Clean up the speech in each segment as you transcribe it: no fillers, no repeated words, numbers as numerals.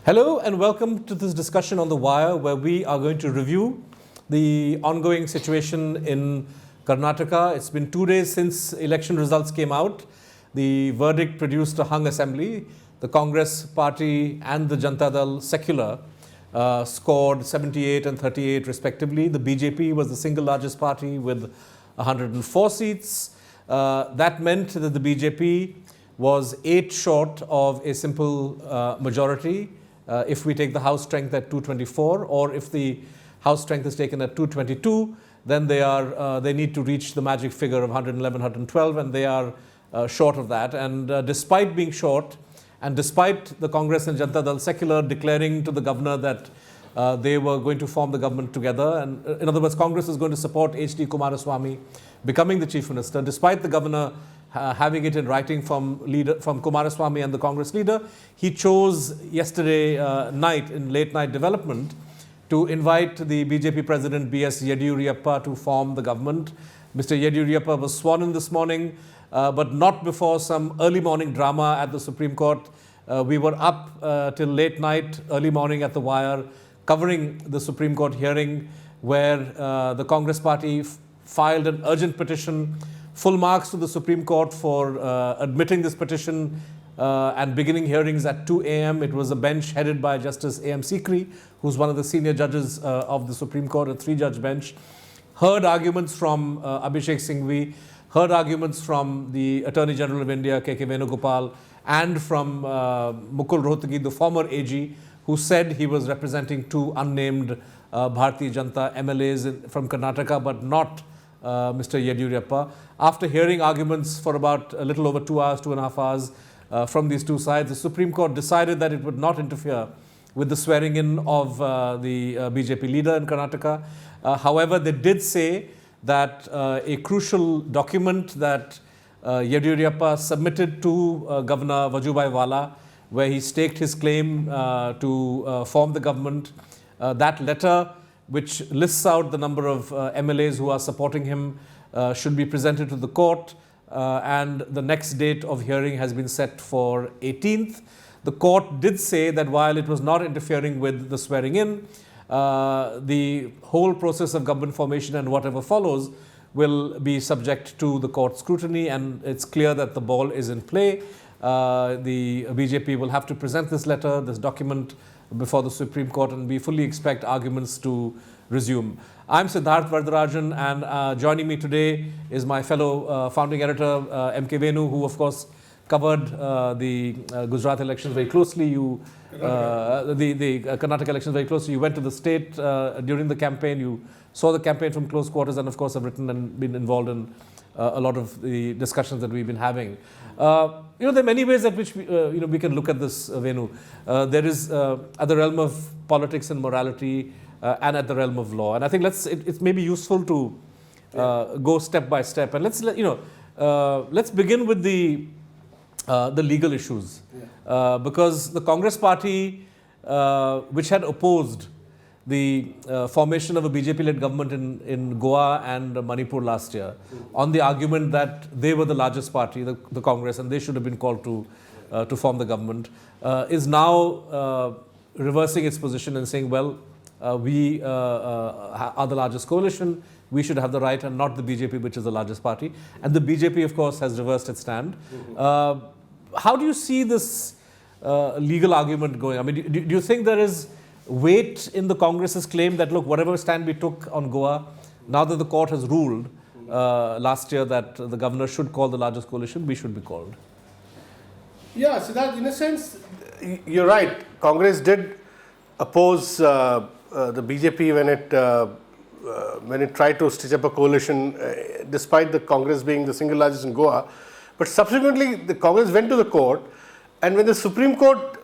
Hello and welcome to this discussion on The Wire, where we are going to review the ongoing situation in Karnataka. It's been 2 days since election results came out. The verdict produced a hung assembly. The Congress party and the Janata Dal secular scored 78 and 38 respectively. The BJP was the single largest party with 104 seats. That meant that the BJP was 8 short of a simple majority if we take the House strength at 224, or if the House strength is taken at 222, then they need to reach the magic figure of 111, 112, and they are short of that. And despite being short, and despite the Congress and Janata Dal secular declaring to the governor that they were going to form the government together, and in other words, Congress is going to support H.D. Kumaraswamy becoming the chief minister, despite the governor having it in writing from Kumaraswamy and the Congress leader, he chose yesterday night, in late night development, to invite the BJP president B.S. Yediyurappa to form the government. Mr. Yediyurappa was sworn in this morning, but not before some early morning drama at the Supreme Court. We were up till late night, early morning at The Wire, covering the Supreme Court hearing where the Congress party filed an urgent petition. Full marks to the Supreme Court for admitting this petition and beginning hearings at 2 a.m. It was a bench headed by Justice A.M. Sikri, who's one of the senior judges of the Supreme Court, a 3-judge bench. Heard arguments from Abhishek Singhvi, heard arguments from the Attorney General of India, K.K. Venugopal, and from Mukul Rohtgi, the former AG, who said he was representing 2 unnamed Bharatiya Janata MLAs from Karnataka, but not Mr. Yediyurappa. After hearing arguments for about a little over 2 hours, 2.5 hours from these 2 sides, the Supreme Court decided that it would not interfere with the swearing in of the BJP leader in Karnataka. However, they did say that a crucial document that Yediyurappa submitted to Governor Vajubhai Vala, where he staked his claim to form the government, that letter, which lists out the number of MLAs who are supporting him, should be presented to the court, and the next date of hearing has been set for 18th. The court did say that while it was not interfering with the swearing in, the whole process of government formation and whatever follows will be subject to the court scrutiny, and it's clear that the ball is in play. The BJP will have to present this letter, this document, before the Supreme Court, and we fully expect arguments to resume. I'm Siddharth Vardarajan, and joining me today is my fellow founding editor, M.K. Venu, who of course covered the Gujarat elections very closely. The Karnataka elections very closely. You went to the state during the campaign. You saw the campaign from close quarters, and of course have written and been involved in a lot of the discussions that we've been having. There are many ways at which we can look at this, Venu. There is at the realm of politics and morality, and at the realm of law. And I think it's maybe useful to go step by step. And let's begin with the legal issues, because the Congress party, which had opposed the formation of a BJP-led government in Goa and Manipur last year, on the argument that they were the largest party, the Congress, and they should have been called to form the government, is now reversing its position and saying, well, we are the largest coalition, we should have the right, and not the BJP, which is the largest party. And the BJP, of course, has reversed its stand. How do you see this legal argument going? I mean, do you think there is weight in the Congress's claim that, look, whatever stand we took on Goa, now that the court has ruled last year that the governor should call the largest coalition, we should be called? Yeah, Siddharth, in a sense, you're right. Congress did oppose the BJP when it tried to stitch up a coalition, despite the Congress being the single largest in Goa. But subsequently, the Congress went to the court, and when the Supreme Court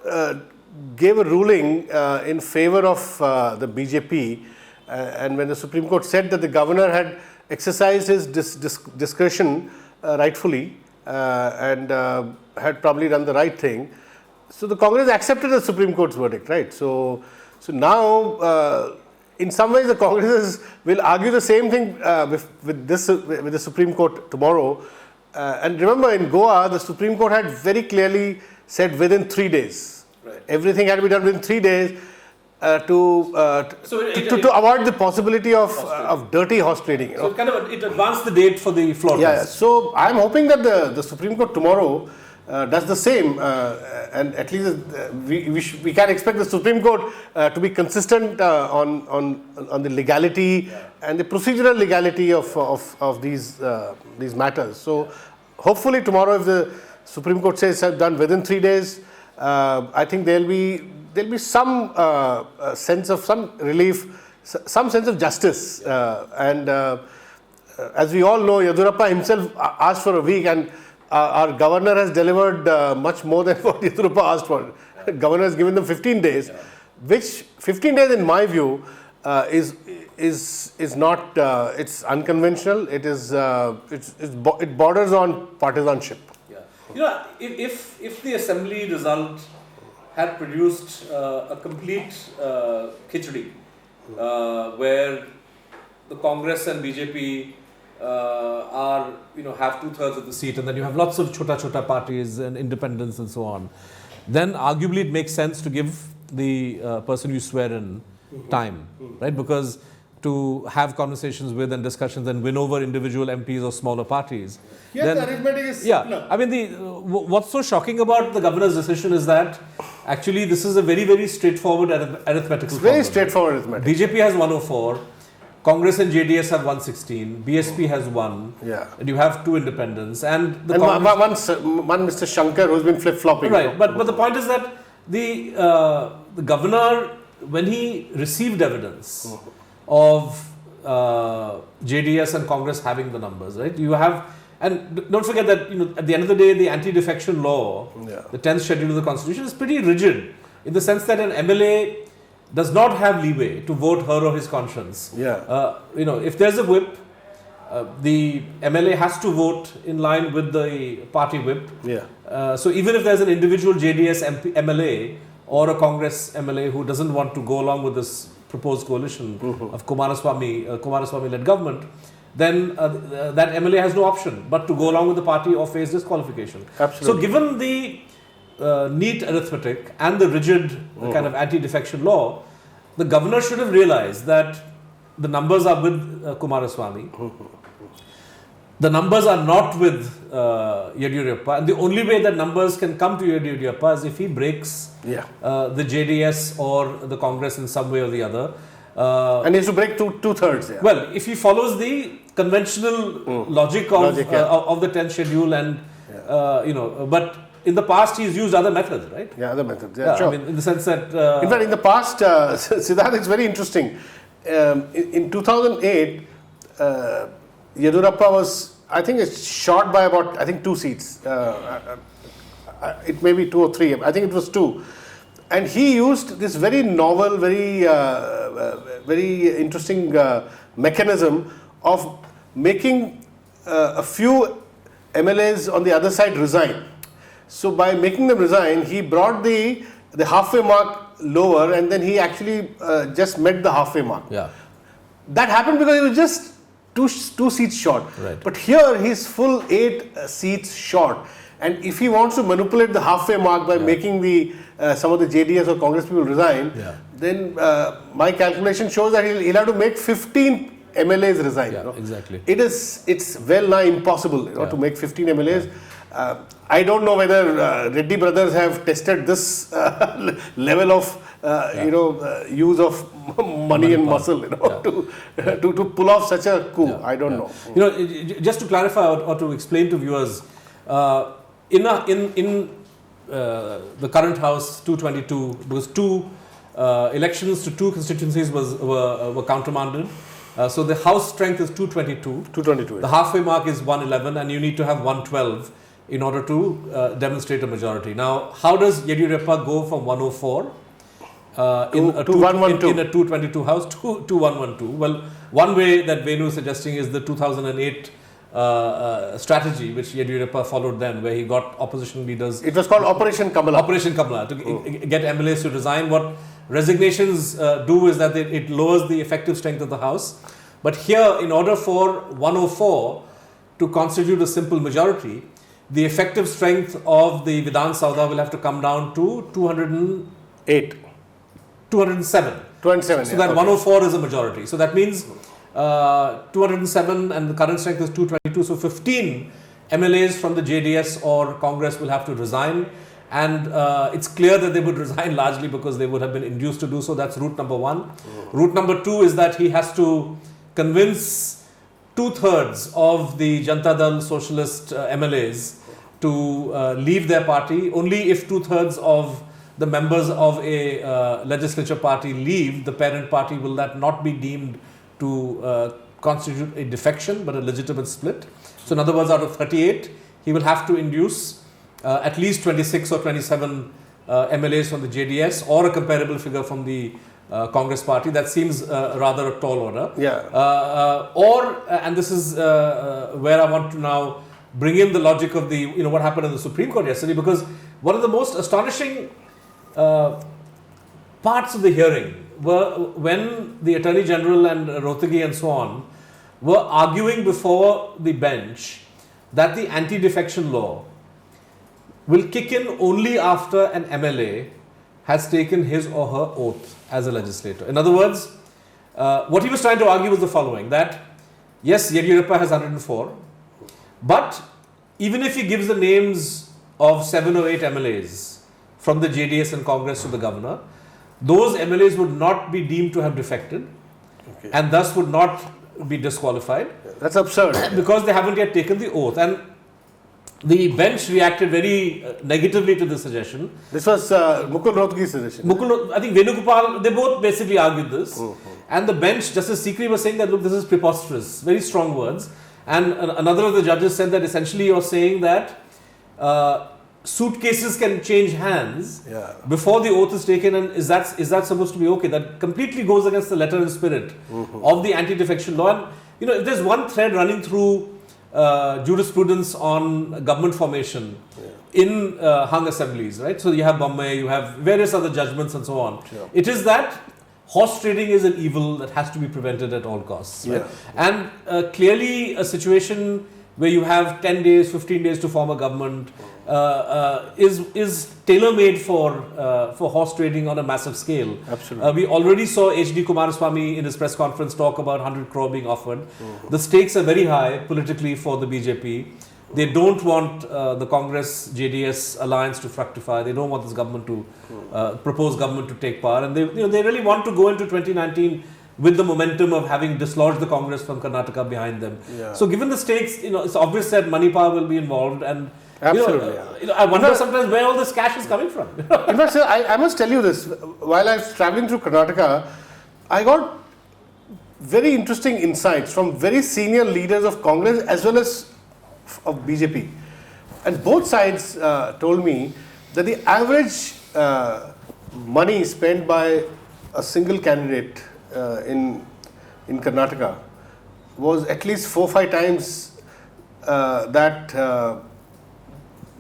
gave a ruling in favor of the BJP, and when the Supreme Court said that the governor had exercised his discretion rightfully and had probably done the right thing, so the Congress accepted the Supreme Court's verdict, right? So now, in some ways, the Congress will argue the same thing with the Supreme Court tomorrow. And remember, in Goa, the Supreme Court had very clearly said within 3 days. Right. Everything had to be done within 3 days to avoid the possibility of dirty horse trading. So it advanced the date for the floor test. So I'm hoping that the Supreme Court tomorrow does the same, and at least we can expect the Supreme Court to be consistent on the legality and the procedural legality of these matters. So hopefully tomorrow, if the Supreme Court says it's done within 3 days, I think there'll be some sense of some relief, some sense of justice, and as we all know, Yediyurappa himself asked for a week, and our governor has delivered much more than what Yediyurappa asked for. The governor has given them 15 days, which 15 days, in my view, is not. It's unconventional. It borders on partisanship. Yeah. If the assembly result had produced a complete khichdi, where the Congress and BJP have 2/3 of the seat, and then you have lots of chota parties and independents and so on, then arguably it makes sense to give the person you swear in time, right? Because to have conversations with and discussions and win over individual MPs or smaller parties. Yes, the arithmetic is simpler. I mean, what's so shocking about the governor's decision is that actually this is a very, very straightforward arithmetical problem. Very straightforward arithmetic. BJP has 104, Congress and JDS have 116, BSP has 1, and you have 2 independents. And one Mr. Shankar who's been flip-flopping. Right, but the point is that the governor, when he received evidence of JDS and Congress having the numbers, right? You have, and don't forget that at the end of the day, the anti-defection law, the 10th schedule of the Constitution, is pretty rigid in the sense that an MLA does not have leeway to vote her or his conscience. If there's a whip, the MLA has to vote in line with the party whip. So even if there's an individual JDS MLA or a Congress MLA who doesn't want to go along with this proposed coalition of Kumaraswamy-led government, then that MLA has no option but to go along with the party or face disqualification. Absolutely. So given the neat arithmetic and the rigid kind of anti-defection law, the governor should have realized that the numbers are with Kumaraswamy. The numbers are not with Yediyurappa, and the only way that numbers can come to Yediyurappa is if he breaks the JDS or the Congress in some way or the other. And he has to break 2/3. Well, if he follows the conventional logic of the 10th schedule, and but in the past he's used other methods, right? Yeah, other methods. Yeah, sure. I mean, in the sense that in fact, in the past, Siddharth, it's very interesting. In 2008, Yediyurappa was, I think, it's short by about 2 seats. It may be 2 or 3. I think it was 2. And he used this very novel, very interesting mechanism of making a few MLAs on the other side resign. So by making them resign, he brought the halfway mark lower, and then he actually just met the halfway mark. That happened because he was just two seats short. Right. But here he's full 8 seats short. And if he wants to manipulate the halfway mark by making some of the JDS or Congress people resign, then my calculation shows that he'll have to make 15 MLAs resign. Exactly. It's well nigh impossible to make 15 MLAs. I don't know whether Reddy brothers have tested this level of use of money and muscle to pull off such a coup. I don't know. Just to clarify or to explain to viewers, in the current House 222, because 2 elections to 2 constituencies were countermanded. So the House strength is 222. 222. The halfway mark is 111, and you need to have 112 in order to demonstrate a majority. Now, how does Yediyurappa go from 104 in a 222 House to 112? Well, one way that Venu is suggesting is the 2008 strategy which Yediyurappa followed then, where he got opposition leaders. It was called Operation Kamala. Operation Kamala, to get MLAs to resign. What resignations do is that it lowers the effective strength of the House. But here, in order for 104 to constitute a simple majority, the effective strength of the Vidhan Sauda will have to come down to 207. 27. So that 104 is a majority. So that means 207 and the current strength is 222. So 15 MLAs from the JDS or Congress will have to resign. And it's clear that they would resign largely because they would have been induced to do so. That's route number one. Route number two is that he has to convince 2/3 of the Janata Dal Socialist MLAs to leave their party. Only if 2/3 of the members of a legislature party leave the parent party will that not be deemed to constitute a defection but a legitimate split. So in other words, out of 38, he will have to induce at least 26 or 27 MLAs from the JDS or a comparable figure from the Congress party. That seems rather a tall order. And this is where I want to now bring in the logic of the, what happened in the Supreme Court yesterday, because one of the most astonishing parts of the hearing were when the Attorney General and Rohtagi and so on were arguing before the bench that the anti-defection law will kick in only after an MLA has taken his or her oath as a legislator. In other words, what he was trying to argue was the following, that yes, Yediyurappa has 104, but even if he gives the names of 7 or 8 MLAs from the JDS and Congress to the governor, those MLAs would not be deemed to have defected and thus would not be disqualified. That's absurd. Because they haven't yet taken the oath. And the bench reacted very negatively to this suggestion. This was Mukul Rohtgi's suggestion. I think Venugopal, they both basically argued this. And the bench, Justice Sikri was saying that, look, this is preposterous. Very strong words. And another of the judges said that essentially you're saying that suitcases can change hands before the oath is taken, and is that supposed to be okay? That completely goes against the letter and spirit of the anti-defection law. And if there's one thread running through jurisprudence on government formation in hung assemblies, right? So you have Bombay, you have various other judgments and so on. It is that horse trading is an evil that has to be prevented at all costs. Right? And clearly a situation where you have 10 days, 15 days to form a government is tailor-made for horse trading on a massive scale. Absolutely. We already saw H.D. Kumaraswamy in his press conference talk about 100 crore being offered. The stakes are very high politically for the BJP. They don't want the Congress JDS alliance to fructify. They don't want this government to proposed government to take power, and they really want to go into 2019 with the momentum of having dislodged the Congress from Karnataka behind them. So given the stakes, it's obvious that money power will be involved, and absolutely. I wonder sometimes where all this cash is coming from. In fact, sir, I must tell you this. While I was traveling through Karnataka, I got very interesting insights from very senior leaders of Congress as well as of BJP. And both sides told me that the average money spent by a single candidate in Karnataka was at least 4 or 5 times that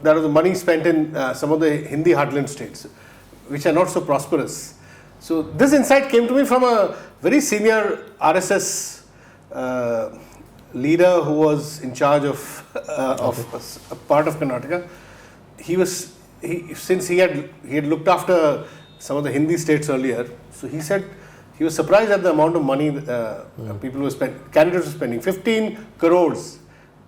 of the money spent in some of the Hindi heartland states, which are not so prosperous. So this insight came to me from a very senior RSS leader who was in charge of a part of Karnataka. Since he had looked after some of the Hindi states earlier, so he said he was surprised at the amount of money candidates were spending. 15 crores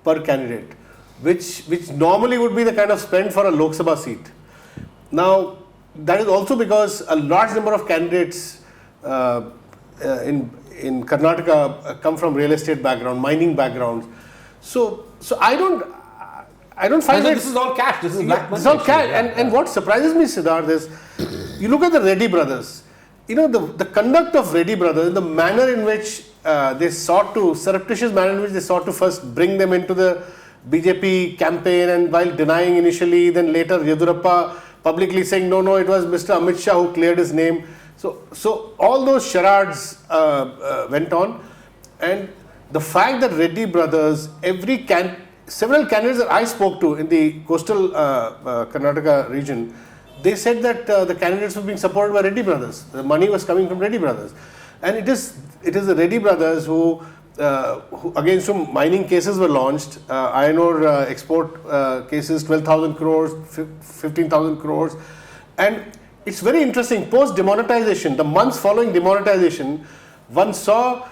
per candidate, which normally would be the kind of spend for a Lok Sabha seat. Now, that is also because a large number of candidates in Karnataka come from real estate background, mining backgrounds. So I don't find that this is all cash. This is black money. This is all cash. And what surprises me, Siddharth, is you look at the Reddy brothers. The conduct of Reddy brothers, the manner in which surreptitious manner in which they sought to first bring them into the BJP campaign, and while denying initially, then later Yediyurappa publicly saying, no, it was Mr. Amit Shah who cleared his name. So all those charades went on, and the fact that Reddy brothers, several candidates that I spoke to in the coastal Karnataka region, they said that the candidates were being supported by Reddy brothers. The money was coming from Reddy brothers, and it is the Reddy brothers who against whom mining cases were launched, iron ore export cases, 12,000 crores, 15,000 crores. And it's very interesting, post demonetization, the months following demonetization, one saw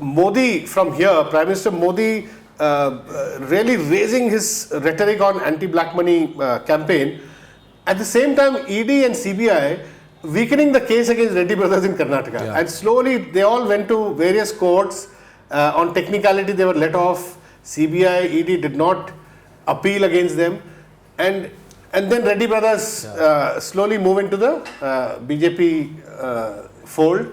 Modi from here, Prime Minister Modi, really raising his rhetoric on anti-black money campaign. At the same time, ED and CBI weakening the case against Reddy brothers in Karnataka. Yeah. And slowly they all went to various courts. On technicality, they were let off. CBI, ED did not appeal against them. And then Reddy brothers slowly move into the BJP fold.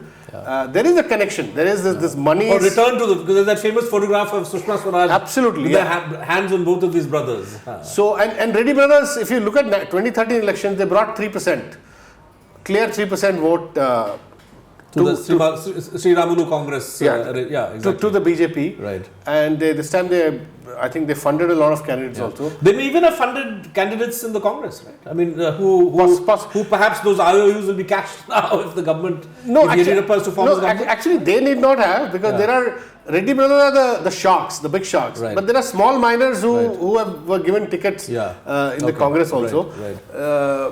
There is a connection. There is this money. Or return to because there's that famous photograph of Sushma Swaraj. Absolutely, with yeah. their hands on both of these brothers. So, and Reddy brothers, if you look at 2013 elections, they brought 3%, clear 3% vote to the Sri Ramulu Congress. Exactly. to the BJP. Right. And this time I think they funded a lot of candidates also. They may even have funded candidates in the Congress, right? I mean, who perhaps those IOUs will be cashed now if the government, Yediyurappa is to form his government? Actually, they need not have, because there are, Reddy brothers are the sharks, the big sharks. Right. But there are small miners who were given tickets in the Congress also. Right.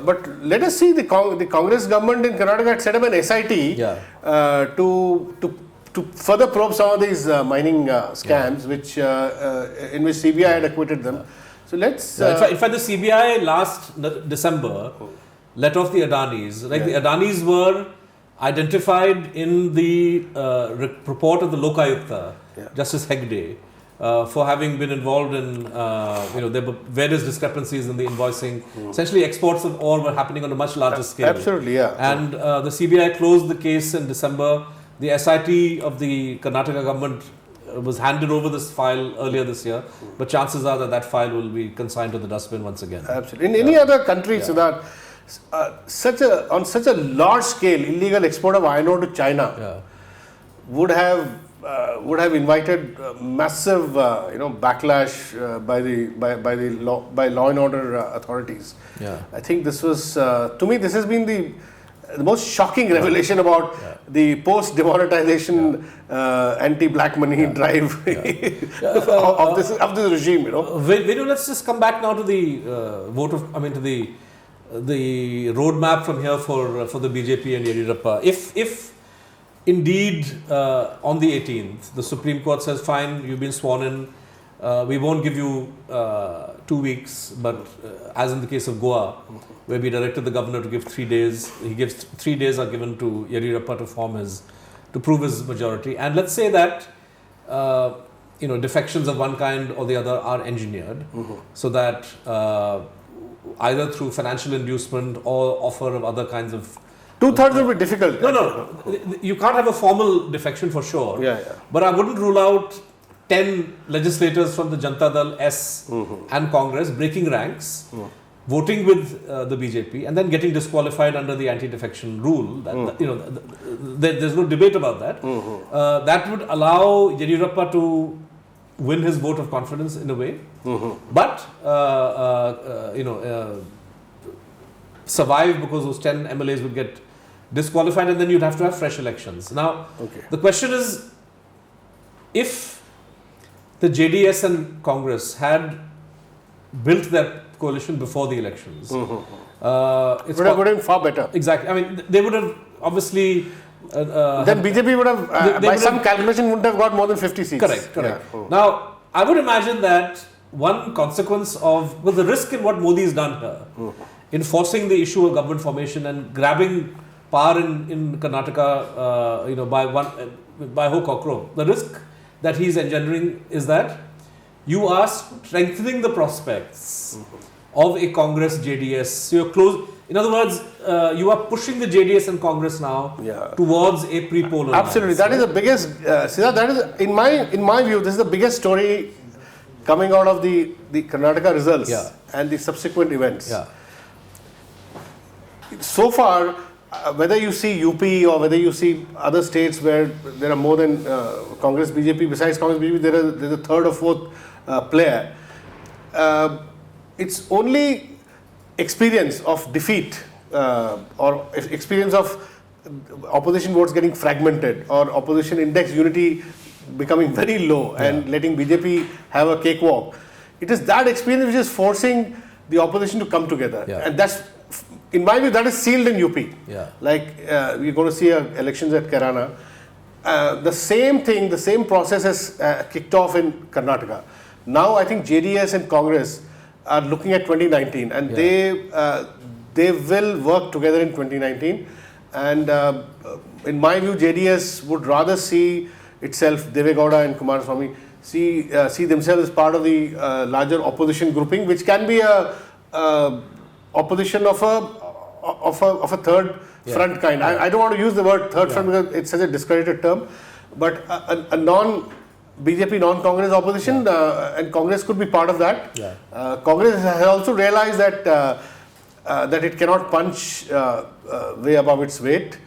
But let us see, the Congress government in Karnataka had set up an SIT to further probe some of these mining scams, which in which CBI had acquitted them. So let's. In fact, the CBI last December let off the Adanis. Like the Adanis were identified in the report of the Lokayukta, Justice Hegde, for having been involved in, there were various discrepancies in the invoicing. Essentially, exports of ore were happening on a much larger scale. Absolutely, yeah. And the CBI closed the case in December. The SIT of the Karnataka government was handed over this file earlier this year, but chances are that file will be consigned to the dustbin once again. Absolutely. In any other country, so that on such a large scale, illegal export of iron ore to China would have invited massive backlash by law and order authorities. I think this was to me this has been the most shocking revelation about the post demonetization anti-black money drive of this regime. Venu, let's just come back now to the the roadmap from here for the BJP and Yediyurappa. If indeed on the 18th the Supreme Court says, fine, you've been sworn in, we won't give you 2 weeks, but as in the case of Goa, where we directed the governor to give 3 days, he gives 3 days are given to Yediyurappa to prove his majority. And let's say that defections of one kind or the other are engineered, so that either through financial inducement or offer of other kinds of 2/3 will be difficult. No. You can't have a formal defection for sure. But I wouldn't rule out 10 legislators from the Janata Dal S and Congress breaking ranks, voting with the BJP, and then getting disqualified under the anti-defection rule. There's no debate about that. That would allow Yediyurappa to win his vote of confidence in a way, but survive, because those 10 MLAs would get disqualified, and then you'd have to have fresh elections. Now, the question is, if the JDS and Congress had built their coalition before the elections, it would have been far better. Exactly. I mean, they would have obviously. Then BJP would have, by some calculation, wouldn't have got more than 50 seats. Correct. Now, I would imagine that one consequence of the risk in what Modi has done here, in forcing the issue of government formation and grabbing power in Karnataka, by hook or crook, the risk that he is engendering is that you are strengthening the prospects of a Congress JDS. So you're close. In other words, you are pushing the JDS and Congress now towards a pre-poll alliance. Absolutely, that is the biggest. Siddharth, that is in my view, this is the biggest story coming out of the Karnataka results and the subsequent events. So far, whether you see UP or whether you see other states where there are more than Congress BJP, besides Congress BJP, there's a third or fourth player. It's only experience of defeat or experience of opposition votes getting fragmented or opposition index unity becoming very low and letting BJP have a cakewalk. It is that experience which is forcing the opposition to come together. And that's, in my view, that is sealed in UP. Like we're going to see elections at Kerala. The same thing, the same process has kicked off in Karnataka. Now I think JDS and Congress are looking at 2019 and they will work together in 2019. And in my view, JDS would rather see itself, Devegowda and Kumaraswamy, see themselves as part of the larger opposition grouping, which can be a opposition of a third front kind. I don't want to use the word third front because it's such a discredited term, but a BJP non-Congress opposition and Congress could be part of that. Congress has also realized that it cannot punch way above its weight.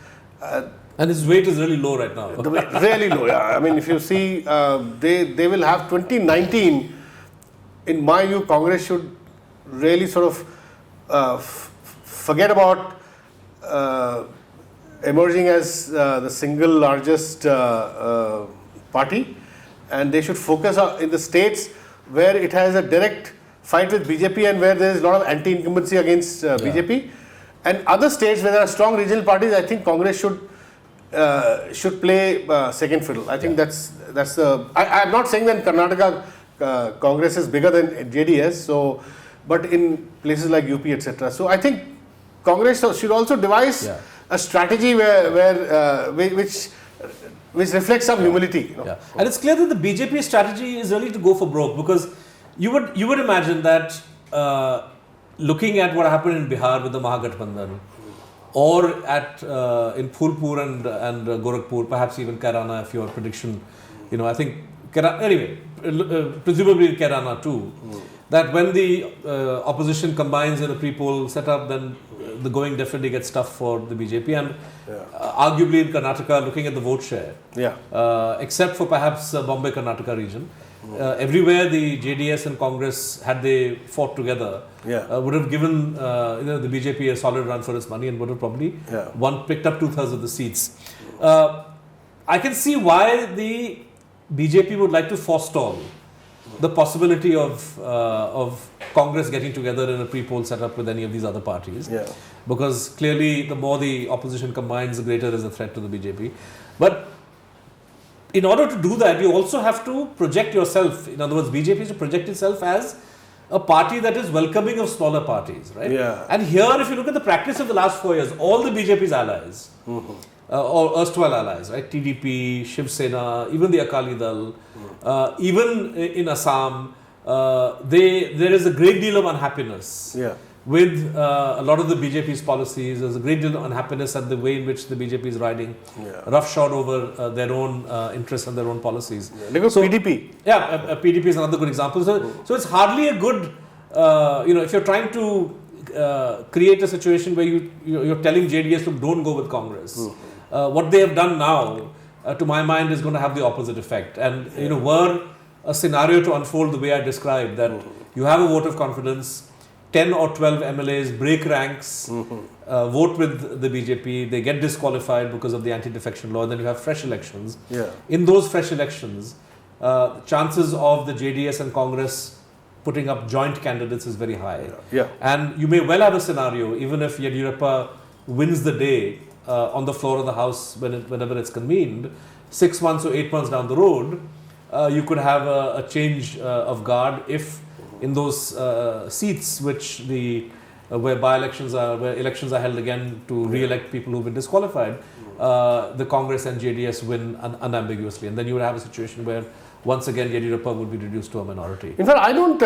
And its weight is really low right now. Really low, I mean, if you see, they will have 2019. In my view, Congress should really sort of forget about emerging as the single largest party, and they should focus on in the states where it has a direct fight with BJP and where there is a lot of anti-incumbency against BJP, and other states where there are strong regional parties. I think Congress should play second fiddle. I think that's the. I'm not saying that in Karnataka Congress is bigger than JDS. So, but in places like UP, etc. So I think Congress should also devise a strategy which reflects some humility. And it's clear that the BJP strategy is really to go for broke, because you would imagine that looking at what happened in Bihar with the Mahagathbandhan, or in Phulpur and Gorakhpur, perhaps even Kairana, if your prediction, I think anyway, presumably Kairana too. That when the opposition combines in a pre-poll setup, then the going definitely gets tough for the BJP, and arguably in Karnataka, looking at the vote share, except for perhaps Bombay Karnataka region, everywhere the JDS and Congress, had they fought together, would have given the BJP a solid run for its money and would have probably picked up 2/3 of the seats. I can see why the BJP would like to forestall the possibility of Congress getting together in a pre-poll setup with any of these other parties, because clearly the more the opposition combines, the greater is the threat to the BJP. But in order to do that, you also have to project yourself. In other words, BJP is to project itself as a party that is welcoming of smaller parties, right? And here, if you look at the practice of the last 4 years, all the BJP's allies, or erstwhile allies, right? TDP, Shiv Sena, even the Akali Dal, even in Assam, there is a great deal of unhappiness with a lot of the BJP's policies. There's a great deal of unhappiness at the way in which the BJP is riding roughshod over their own interests and their own policies. PDP. PDP is another good example. So it's hardly a good, if you're trying to create a situation where you're telling JDS to don't go with Congress. What they have done now, to my mind, is going to have the opposite effect. And, were a scenario to unfold the way I described, that you have a vote of confidence, 10 or 12 MLAs break ranks, vote with the BJP, they get disqualified because of the anti-defection law, and then you have fresh elections. In those fresh elections, chances of the JDS and Congress putting up joint candidates is very high. And you may well have a scenario, even if Yediyurappa wins the day on the floor of the House whenever it's convened, 6 months or 8 months down the road, you could have a change of guard if in those seats where by-elections where elections are held again to re-elect people who've been disqualified, the Congress and JDS win unambiguously, and then you would have a situation where once again Yediyurappa would be reduced to a minority. In fact, I don't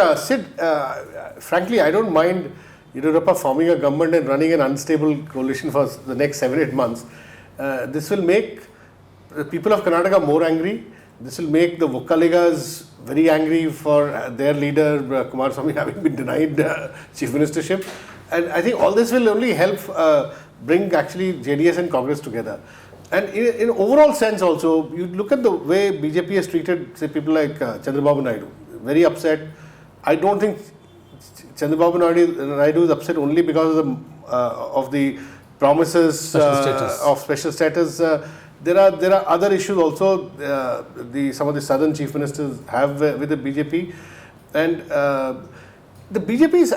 frankly, I don't mind Yediyurappa forming a government and running an unstable coalition for the next 7-8 months. This will make the people of Karnataka more angry. This will make the Vokkaligas very angry for their leader Kumaraswamy having been denied chief ministership, and I think all this will only help bring actually JDS and Congress together. And in overall sense also, you look at the way BJP has treated, say, people like Chandrababu Naidu, very upset. I don't think Chandrababu Naidu is upset only because of the promises of special status. there are other issues also. Some of the southern chief ministers have with the BJP, and the BJP's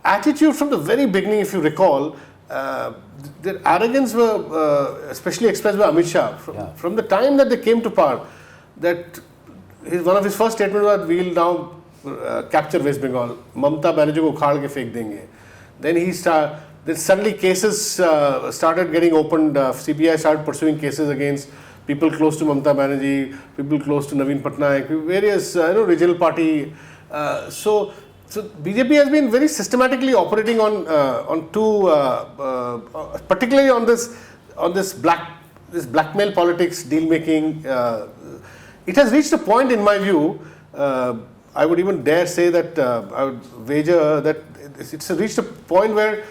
attitude from the very beginning, if you recall, their arrogance were especially expressed by Amit Shah from the time that they came to power. That one of his first statements was, "We will now capture West Bengal. Mamata Banerjee ko ukhad ke fek denge." Then suddenly cases started getting opened. CBI started pursuing cases against people close to Mamata Banerjee, people close to Naveen Patnaik, various regional party. So BJP has been very systematically operating on two, particularly on this blackmail politics, deal making. It has reached a point, in my view. I would even dare say that I would wager that it's reached a point where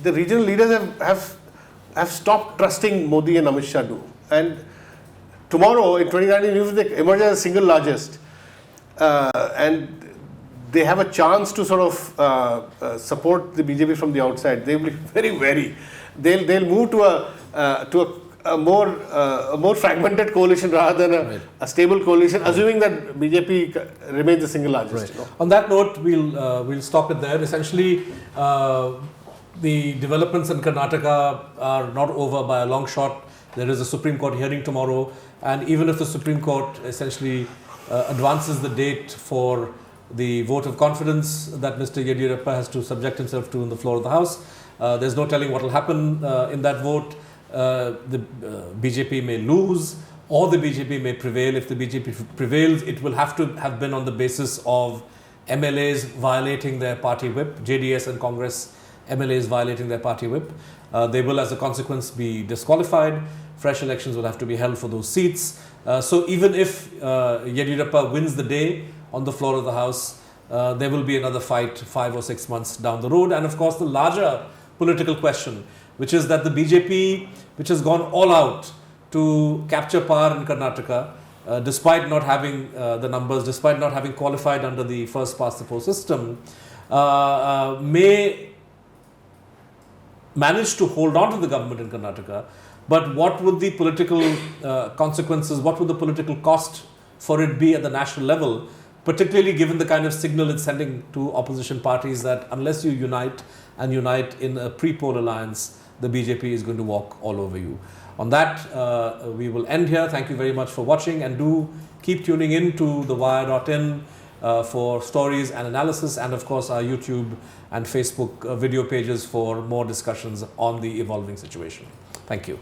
the regional leaders have stopped trusting Modi and Amit Shah do. And tomorrow in 2019, if they emerge as the single largest, and they have a chance to sort of support the BJP from the outside, they will be very wary. They'll move to a more fragmented coalition rather than a stable coalition, assuming that BJP remains the single largest. Right. On that note, we'll stop it there. Essentially, the developments in Karnataka are not over by a long shot. There is a Supreme Court hearing tomorrow, and even if the Supreme Court essentially advances the date for the vote of confidence that Mr. Yediyurappa has to subject himself to on the floor of the House, there's no telling what will happen in that vote. The BJP may lose, or the BJP may prevail. If the BJP prevails, it will have to have been on the basis of MLAs violating their party whip, JDS and Congress MLAs violating their party whip. They will, as a consequence, be disqualified. Fresh elections will have to be held for those seats. So even if Yediyurappa wins the day on the floor of the House, there will be another fight 5 or 6 months down the road. And of course, the larger political question, which is that the BJP, which has gone all out to capture power in Karnataka, despite not having the numbers, despite not having qualified under the first past the post system, may manage to hold on to the government in Karnataka. But what would the political consequences, what would the political cost for it be at the national level, particularly given the kind of signal it's sending to opposition parties that unless you unite and unite in a pre-poll alliance, the BJP is going to walk all over you. On that, we will end here. Thank you very much for watching, and do keep tuning in to thewire.in for stories and analysis, and of course our YouTube and Facebook video pages for more discussions on the evolving situation. Thank you.